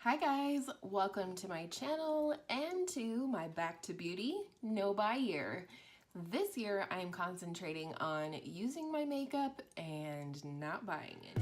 Hi guys, welcome to my channel and to my Back to Beauty No Buy year. This year I'm concentrating on using my makeup and not buying it.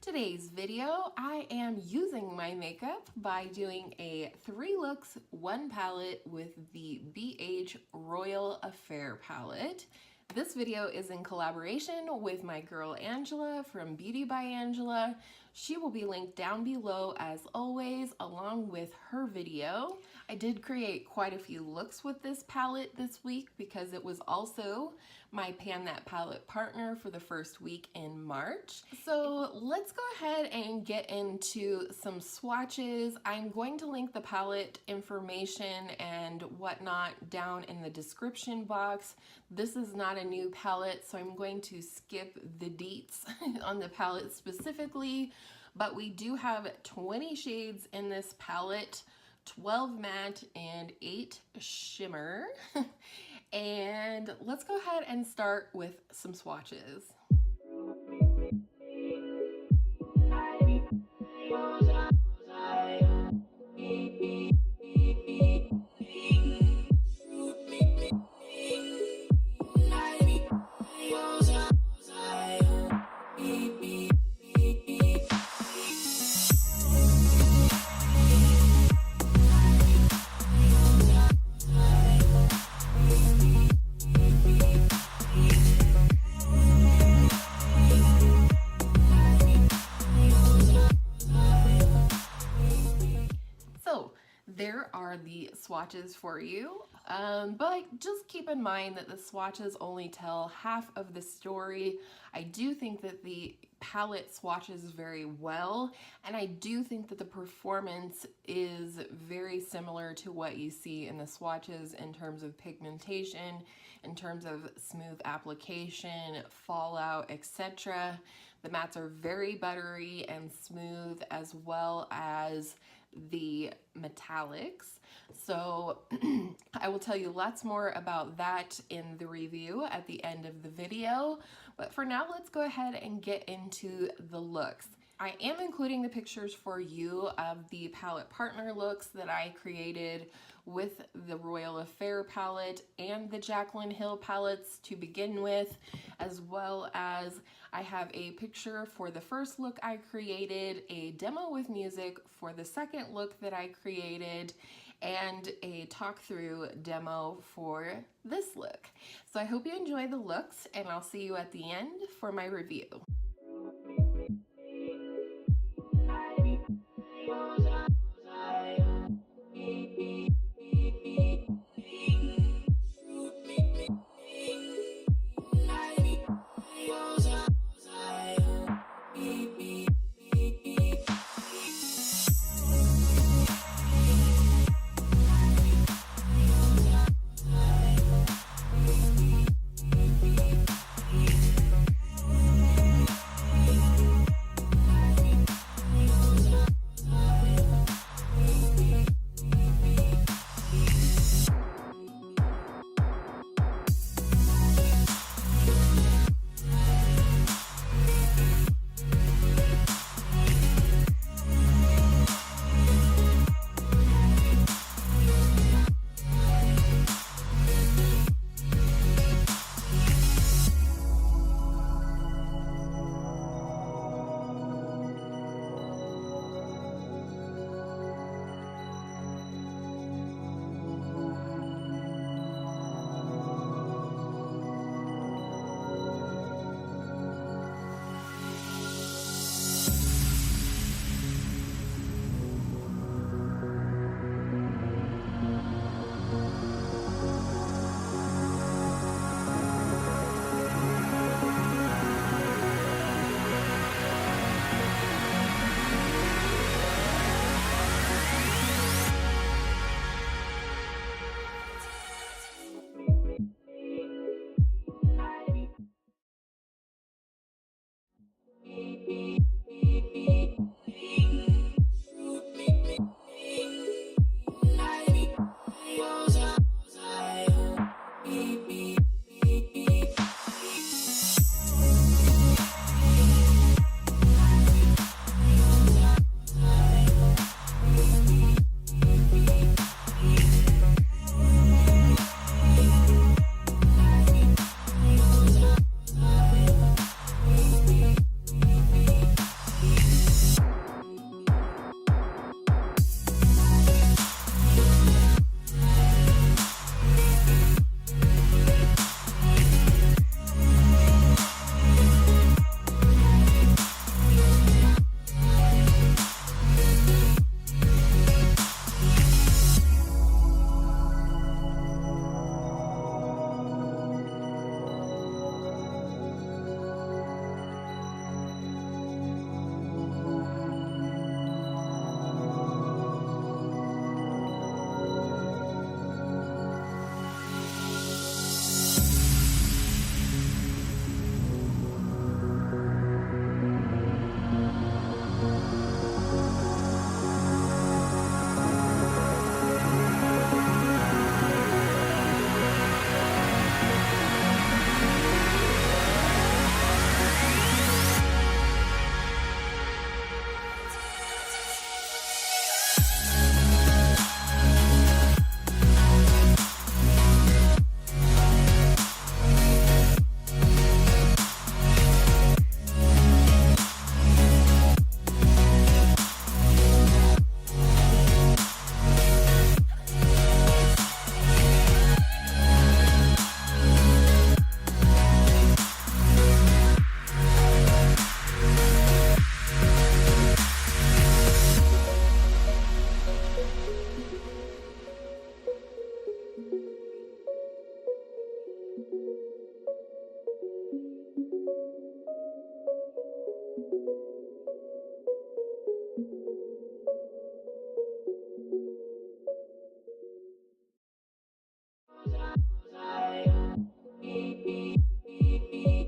Today's video, I am using my makeup by doing a 3 looks, 1 palette with the BH Royal Affair palette. This video is in collaboration with my girl Angela from Beauty by Angela. She will be linked down below as always, along with her video. I did create quite a few looks with this palette this week because it was also my Pan That Palette partner for the first week in March. So let's go ahead and get into some swatches. I'm going to link the palette information and whatnot down in the description box. This is not a new palette, so I'm going to skip the deets on the palette specifically, but we do have 20 shades in this palette, 12 matte and 8 shimmer. And let's go ahead and start with some swatches. There are the swatches for you, but just keep in mind that the swatches only tell half of the story. I do think that the palette swatches very well, and I do think that the performance is very similar to what you see in the swatches in terms of pigmentation, in terms of smooth application, fallout, etc. The mattes are very buttery and smooth, as well as the metallics. So I will tell you lots more about that in the review at the end of the video. But for now, let's go ahead and get into the looks. I am including the pictures for you of the palette partner looks that I created with the Royal Affair palette and the Jaclyn Hill palettes to begin with, as well as I have a picture for the first look I created, a demo with music for the second look that I created, and a talk through demo for this look. So I hope you enjoy the looks, and I'll see you at the end for my review.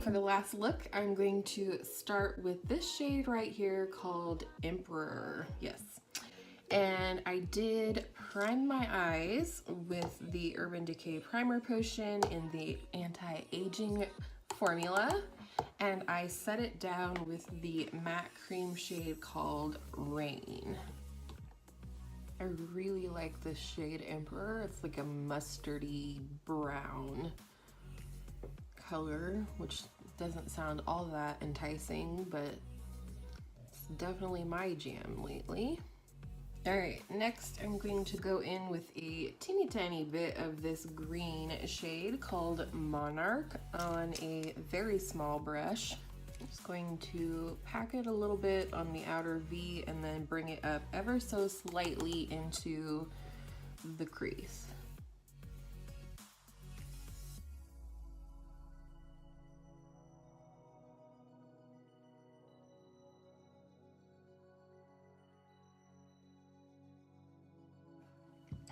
For the last look, I'm going to start with this shade right here called Emperor. Yes. And I did prime my eyes with the Urban Decay Primer Potion in the anti-aging formula. And I set it down with the matte cream shade called Rain. I really like this shade Emperor. It's like a mustardy brown color, which doesn't sound all that enticing, but it's definitely my jam lately. All right, next I'm going to go in with a teeny tiny bit of this green shade called Monarch on a very small brush. I'm just going to pack it a little bit on the outer V and then bring it up ever so slightly into the crease.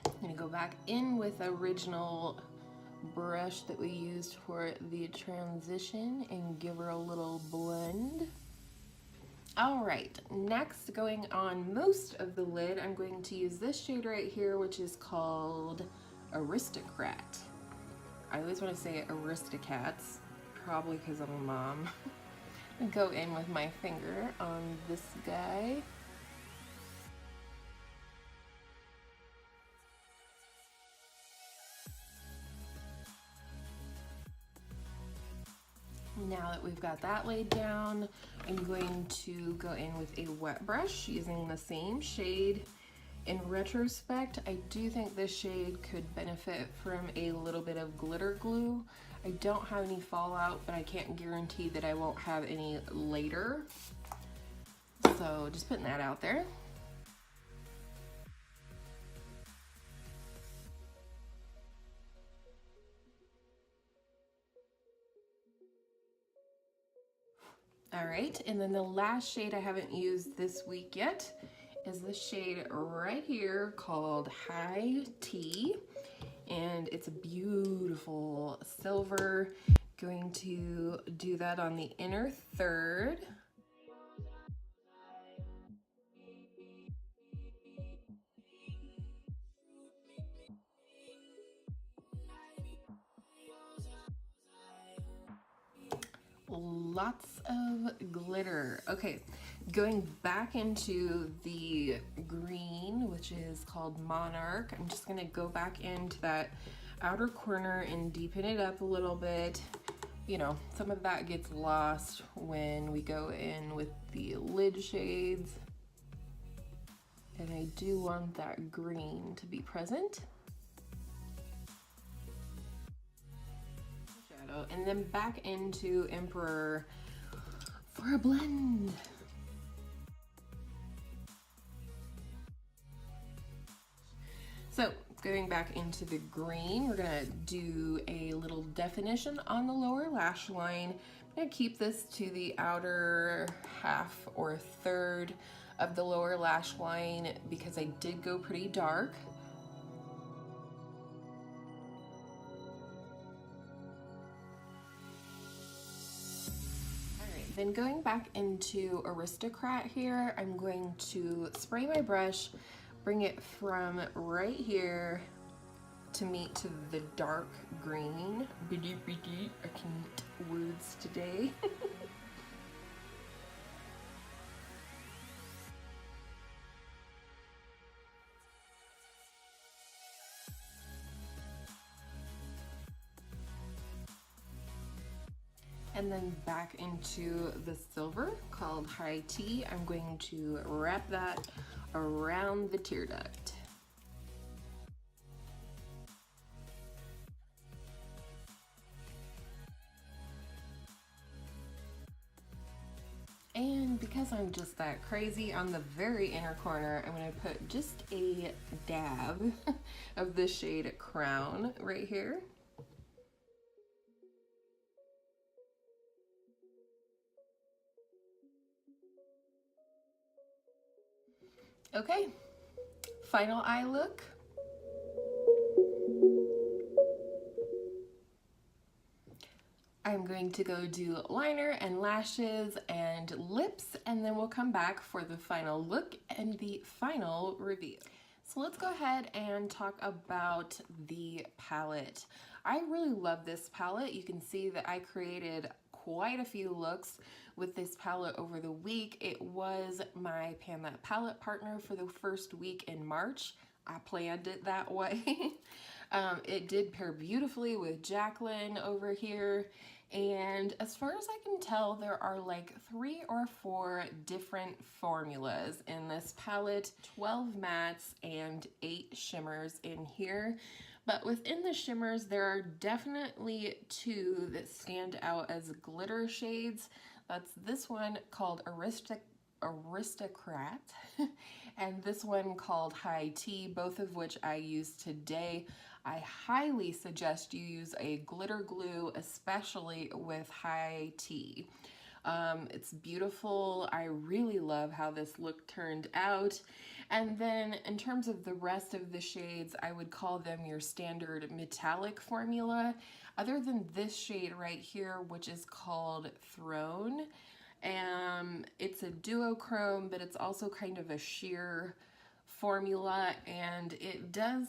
I'm gonna go back in with the original brush that we used for the transition and give her a little blend. All right, next, going on most of the lid, I'm going to use this shade right here, which is called Aristocrat. I always want to say Aristocats, probably because I'm a mom. Go in with my finger on this guy. Now that we've got that laid down, I'm going to go in with a wet brush using the same shade. In retrospect, I do think this shade could benefit from a little bit of glitter glue. I don't have any fallout, but I can't guarantee that I won't have any later. So just putting that out there. All right, and then the last shade I haven't used this week yet is this shade right here called High Tea, and it's a beautiful silver. Going to do that on the inner third. Lots of glitter. Okay, going back into the green, which is called Monarch, I'm just gonna go back into that outer corner and deepen it up a little bit. You know, some of that gets lost when we go in with the lid shades. And I do want that green to be present. And then back into Emperor for a blend. So going back into the green, we're gonna do a little definition on the lower lash line. I'm gonna keep this to the outer half or third of the lower lash line because I did go pretty dark. Then going back into Aristocrat here, I'm going to spray my brush, bring it from right here to meet to the dark green. I can't words today. And then back into the silver called High Tea. I'm going to wrap that around the tear duct. And because I'm just that crazy, on the very inner corner, I'm gonna put just a dab of this shade Crown right here. Okay, final eye look. I'm going to go do liner and lashes and lips, and then we'll come back for the final look and the final review. So let's go ahead and talk about the palette. I really love this palette. You can see that I created quite a few looks with this palette over the week. It was my Pan That Palette partner for the first week in March. I planned it that way. It did pair beautifully with Jacqueline over here. And as far as I can tell, there are like 3 or 4 different formulas in this palette, 12 mattes and 8 shimmers in here. But within the shimmers, there are definitely 2 that stand out as glitter shades. That's this one called Aristocrat and this one called High Tea, both of which I used today. I highly suggest you use a glitter glue, especially with High Tea. It's beautiful. I really love how this look turned out. And then in terms of the rest of the shades, I would call them your standard metallic formula, other than this shade right here, which is called Throne. It's a duochrome, but it's also kind of a sheer formula, and it does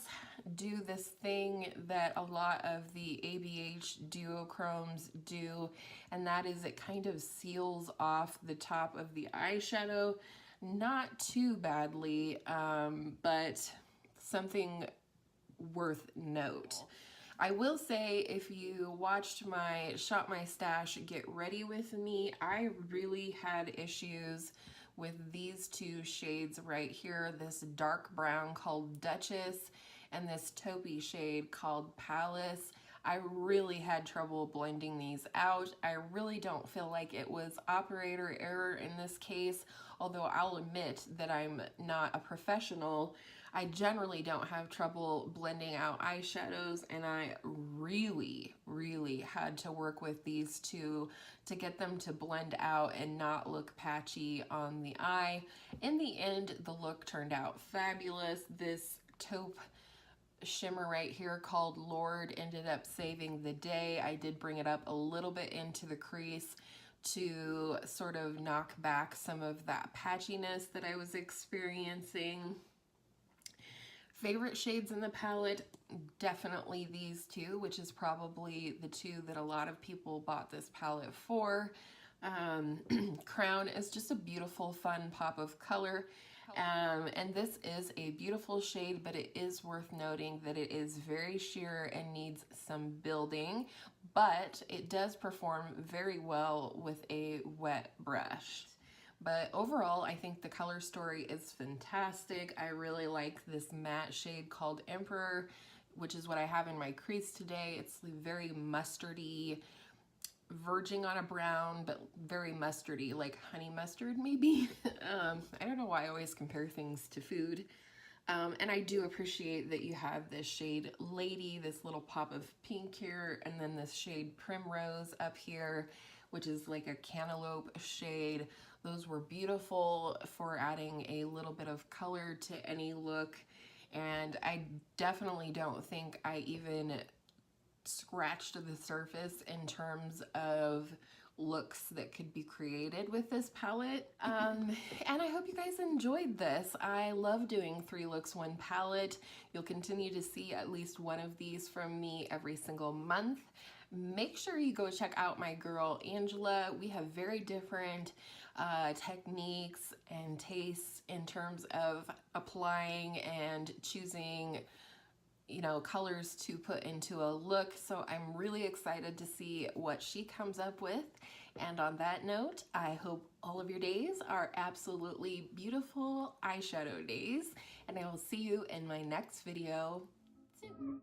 do this thing that a lot of the ABH duochromes do, and that is it kind of seals off the top of the eyeshadow. Not too badly, but something worth note. I will say, if you watched my Shop My Stash Get Ready With Me, I really had issues with these 2 shades right here, this dark brown called Duchess and this taupey shade called Palace. I really had trouble blending these out. I really don't feel like it was operator error in this case, although I'll admit that I'm not a professional. I generally don't have trouble blending out eyeshadows, and I really had to work with these 2 to get them to blend out and not look patchy on the eye. In the end, the look turned out fabulous. This taupe shimmer right here called Lord ended up saving the day. I did bring it up a little bit into the crease to sort of knock back some of that patchiness that I was experiencing. Favorite shades in the palette, definitely these 2, which is probably the 2 that a lot of people bought this palette for. Crown is just a beautiful, fun pop of color. And this is a beautiful shade, but it is worth noting that it is very sheer and needs some building, but it does perform very well with a wet brush. But overall, I think the color story is fantastic. I really like this matte shade called Emperor, which is what I have in my crease today. It's very mustardy, verging on a brown, but very mustardy, like honey mustard maybe. I don't know why I always compare things to food. And I do appreciate that you have this shade Lady, this little pop of pink here, and then this shade Primrose up here, which is like a cantaloupe shade. Those were beautiful for adding a little bit of color to any look, and I definitely don't think I even scratched the surface in terms of looks that could be created with this palette. And I hope you guys enjoyed this. I love doing 3 looks 1 palette. You'll continue to see at least one of these from me every single month. Make sure you go check out my girl Angela. We have very different techniques and tastes in terms of applying and choosing, you know, colors to put into a look. So I'm really excited to see what she comes up with. And on that note, I hope all of your days are absolutely beautiful eyeshadow days, and I will see you in my next video soon.